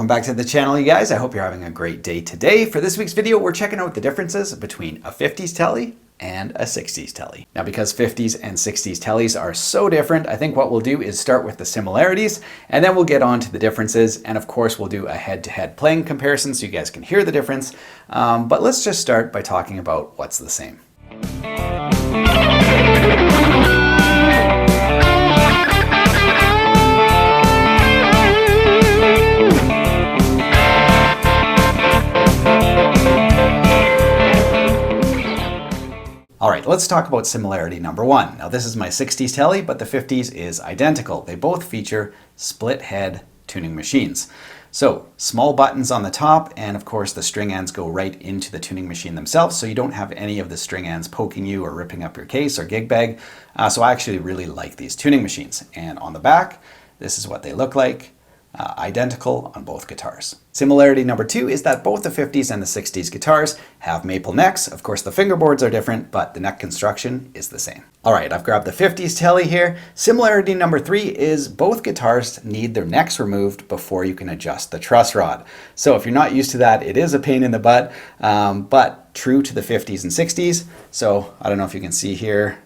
back to the channel, you guys. I hope you're having a great day today. For this week's video, we're checking out the differences between a 50s TELE and a 60s TELE. Now, because 50s and 60s TELEs are so different, I think what we'll do is start with the similarities, and then we'll get on to the differences. And of course, we'll do a head-to-head playing comparison so you guys can hear the difference. But let's just start by talking about what's the same. All right, let's talk about similarity number one. Now this is my 60s TELE, but the 50s is identical. They both feature split head tuning machines. So small buttons on the top, and of course the string ends go right into the tuning machine themselves, so you don't have any of the string ends poking you or ripping up your case or gig bag. So I actually really like these tuning machines. And on the back, this is what they look like. Identical on both guitars. Similarity number two is that both the 50s and the 60s guitars have maple necks. Of course, the fingerboards are different, but the neck construction is the same. All right, I've grabbed the 50s TELE here. Similarity number three is both guitars need their necks removed before you can adjust the truss rod. So if you're not used to that, it is a pain in the butt, but true to the 50s and 60s. So I don't know if you can see here,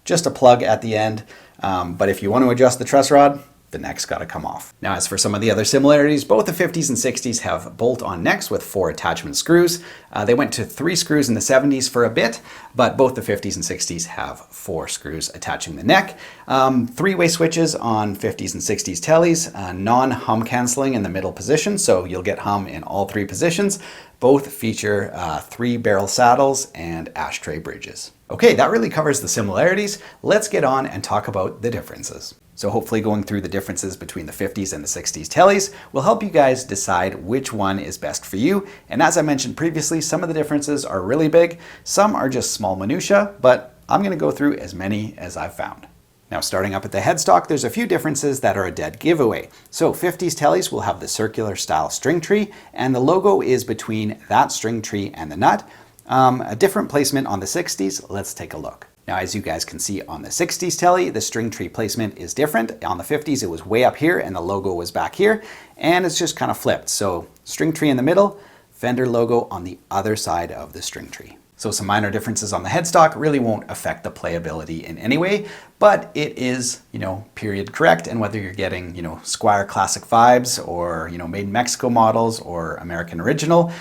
just a plug at the end. But if you want to adjust the truss rod, the neck's got to come off. Now, as for some of the other similarities, both the 50s and 60s have bolt-on necks with 4 attachment screws. They went to 3 screws in the 70s for a bit, but both the 50s and 60s have 4 screws attaching the neck. 3-way switches on 50s and 60s TELEs, non-hum canceling in the middle position, so you'll get hum in all 3 positions. Both feature 3-barrel saddles and ashtray bridges. Okay, that really covers the similarities. Let's get on and talk about the differences. So hopefully going through the differences between the 50s and the 60s TELEs will help you guys decide which one is best for you. And as I mentioned previously, some of the differences are really big. Some are just small minutia, but I'm going to go through as many as I've found. Now, starting up at the headstock, there's a few differences that are a dead giveaway. So 50s TELEs will have the circular style string tree, and the logo is between that string tree and the nut. A different placement on the 60s. Let's take a look. Now, as you guys can see on the 60s TELE, the string tree placement is different. On the 50s, it was way up here and the logo was back here, and it's just kind of flipped. So string tree in the middle, Fender logo on the other side of the string tree. So some minor differences on the headstock really won't affect the playability in any way, but it is, period correct. And whether you're getting, Squier Classic vibes or, made in Mexico models or American original,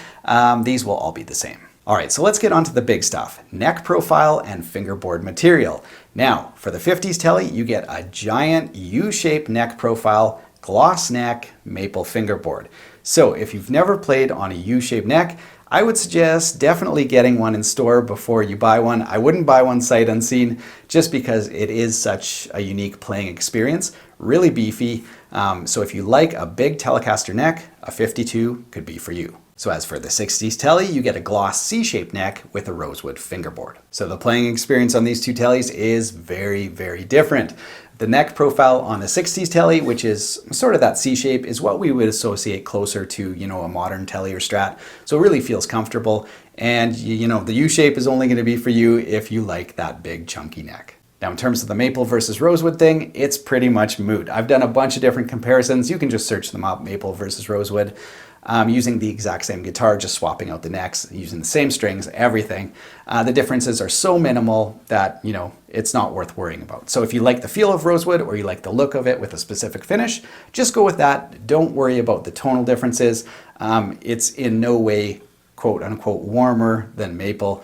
these will all be the same. All right, so let's get on to the big stuff, neck profile and fingerboard material. Now, for the 50s TELE, you get a giant U-shaped neck profile, gloss neck, maple fingerboard. So if you've never played on a U-shaped neck, I would suggest definitely getting one in store before you buy one. I wouldn't buy one sight unseen just because it is such a unique playing experience, really beefy. So if you like a big Telecaster neck, a 52 could be for you. So as for the 60s TELE, you get a gloss C-shaped neck with a rosewood fingerboard. So the playing experience on these two TELEs is very, very different. The neck profile on the 60s TELE, which is sort of that C-shape, is what we would associate closer to, a modern TELE or Strat. So it really feels comfortable. And, the U-shape is only going to be for you if you like that big chunky neck. Now, in terms of the maple versus rosewood thing, it's pretty much moot. I've done a bunch of different comparisons. You can just search them up, maple versus rosewood. Using the exact same guitar, just swapping out the necks, using the same strings, everything. The differences are so minimal that, it's not worth worrying about. So if you like the feel of rosewood or you like the look of it with a specific finish, just go with that. Don't worry about the tonal differences. It's in no way, quote unquote, warmer than maple.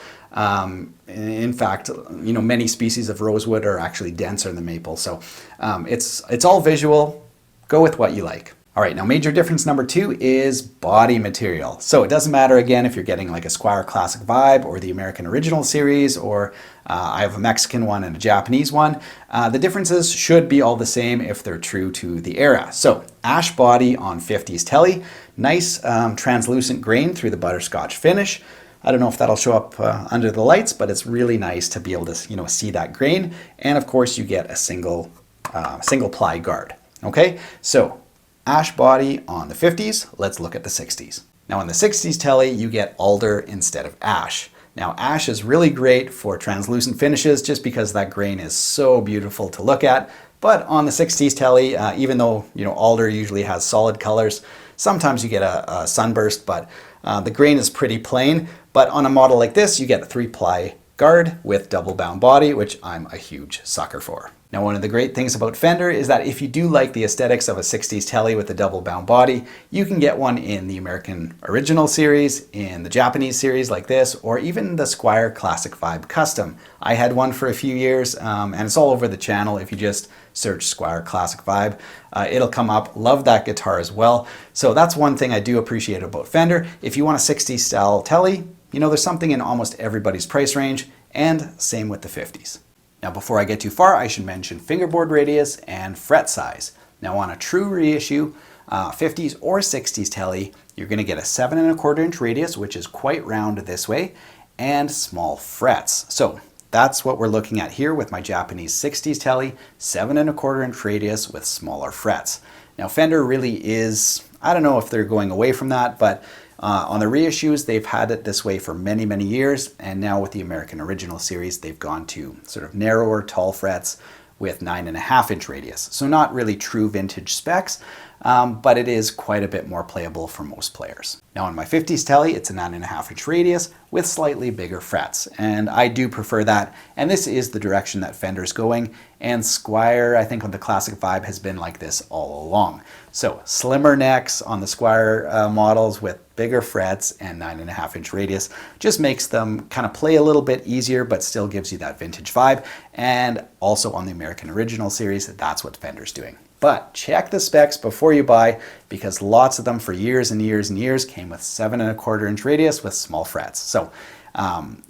In fact, many species of rosewood are actually denser than maple. So it's all visual. Go with what you like. All right, now major difference number 2 is body material. So it doesn't matter, again, if you're getting like a Squier Classic vibe or the American Original series, or I have a Mexican one and a Japanese one. The differences should be all the same if they're true to the era. So ash body on 50s TELE, nice translucent grain through the butterscotch finish. I don't know if that'll show up under the lights, but it's really nice to be able to see that grain. And of course you get a single ply guard. Okay, so ash body on the 50s, let's look at the 60s. Now in the 60s TELE, you get alder instead of ash. Now ash is really great for translucent finishes just because that grain is so beautiful to look at. But on the 60s TELE, even though alder usually has solid colors, Sometimes you get a sunburst, but the grain is pretty plain. But on a model like this, you get a 3-ply guard with double bound body, which I'm a huge sucker for. Now, one of the great things about Fender is that if you do like the aesthetics of a 60s Tele with a double bound body, you can get one in the American Original series, in the Japanese series like this, or even the Squier Classic Vibe Custom. I had one for a few years, and it's all over the channel. If you just search Squier Classic Vibe, it'll come up. Love that guitar as well. So that's one thing I do appreciate about Fender. If you want a 60s style Tele, you know, there's something in almost everybody's price range, and same with the 50s. Now, before I get too far, I should mention fingerboard radius and fret size. Now, on a true reissue, 50s or 60s Tele, you're going to get a 7 1/4 inch radius, which is quite round this way, and small frets. So that's what we're looking at here with my Japanese 60s Tele, 7 1/4 inch radius with smaller frets. Now, Fender really is, I don't know if they're going away from that, but on the reissues, they've had it this way for many, many years. And now with the American Original series, they've gone to sort of narrower, tall frets with 9 1/2 inch radius. So not really true vintage specs, but it is quite a bit more playable for most players. Now on my 50s Tele, it's a 9 1/2 inch radius with slightly bigger frets. And I do prefer that. And this is the direction that Fender's going. And Squier, I think on the Classic Vibe, has been like this all along. So slimmer necks on the Squier models with bigger frets and 9 1/2 inch radius just makes them kind of play a little bit easier, but still gives you that vintage vibe. And also on the American Original series, that's what Fender's doing. But check the specs before you buy, because lots of them for years and years and years came with 7 1/4 inch radius with small frets. So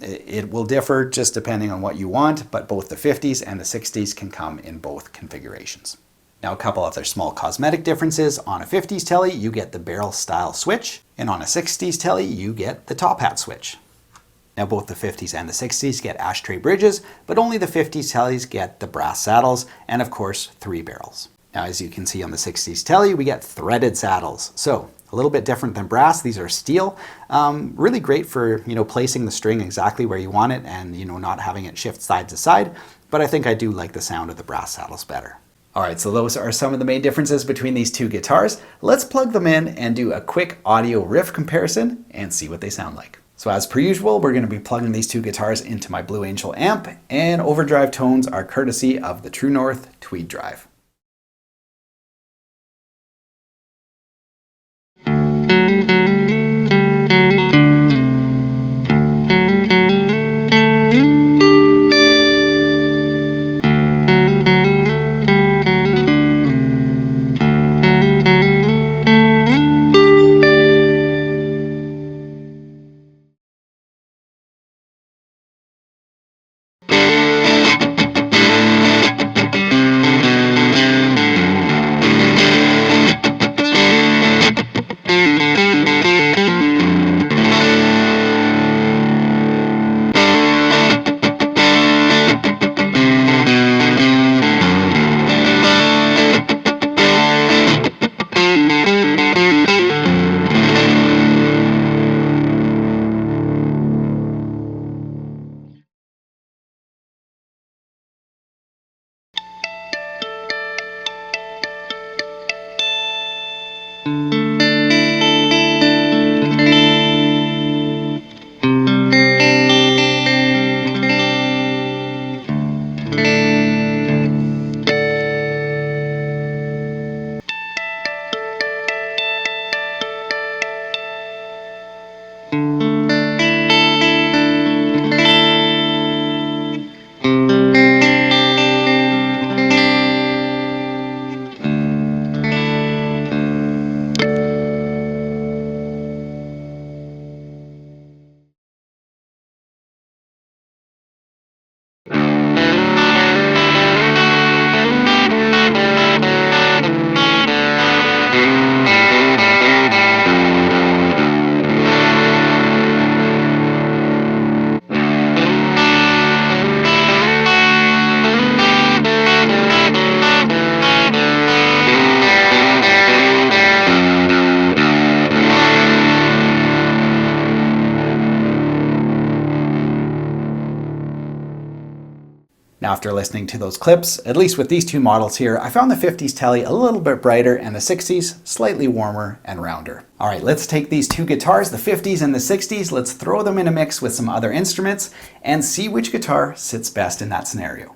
it will differ just depending on what you want, but both the 50s and the 60s can come in both configurations. Now, a couple other small cosmetic differences. On a 50s Tele, you get the barrel style switch, and on a 60s Tele, you get the top hat switch. Now, both the 50s and the 60s get ashtray bridges, but only the 50s Teles get the brass saddles, and of course, 3 barrels. Now, as you can see on the 60s Tele, we get threaded saddles. So a little bit different than brass. These are steel. Really great for, placing the string exactly where you want it and, not having it shift side to side. But I think I do like the sound of the brass saddles better. All right, so those are some of the main differences between these two guitars. Let's plug them in and do a quick audio riff comparison and see what they sound like. So as per usual, we're going to be plugging these two guitars into my Blue Angel amp, and overdrive tones are courtesy of the True North Tweed Drive. Now, after listening to those clips, at least with these two models here, I found the 50s Tele a little bit brighter and the 60s slightly warmer and rounder. All right, let's take these two guitars, the 50s and the 60s, let's throw them in a mix with some other instruments and see which guitar sits best in that scenario.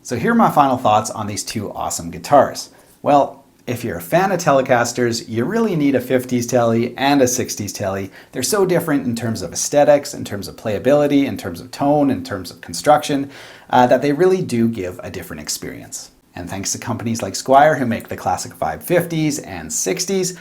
So here are my final thoughts on these two awesome guitars. Well, if you're a fan of Telecasters, you really need a 50s Tele and a 60s Tele. They're so different in terms of aesthetics, in terms of playability, in terms of tone, in terms of construction, that they really do give a different experience. And thanks to companies like Squier who make the classic vibe 50s and 60s,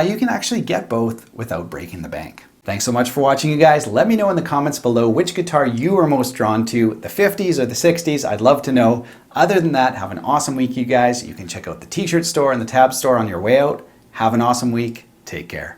you can actually get both without breaking the bank. Thanks so much for watching, you guys. Let me know in the comments below which guitar you are most drawn to, the 50s or the 60s. I'd love to know. Other than that, have an awesome week, you guys. You can check out the t-shirt store and the tab store on your way out. Have an awesome week. Take care.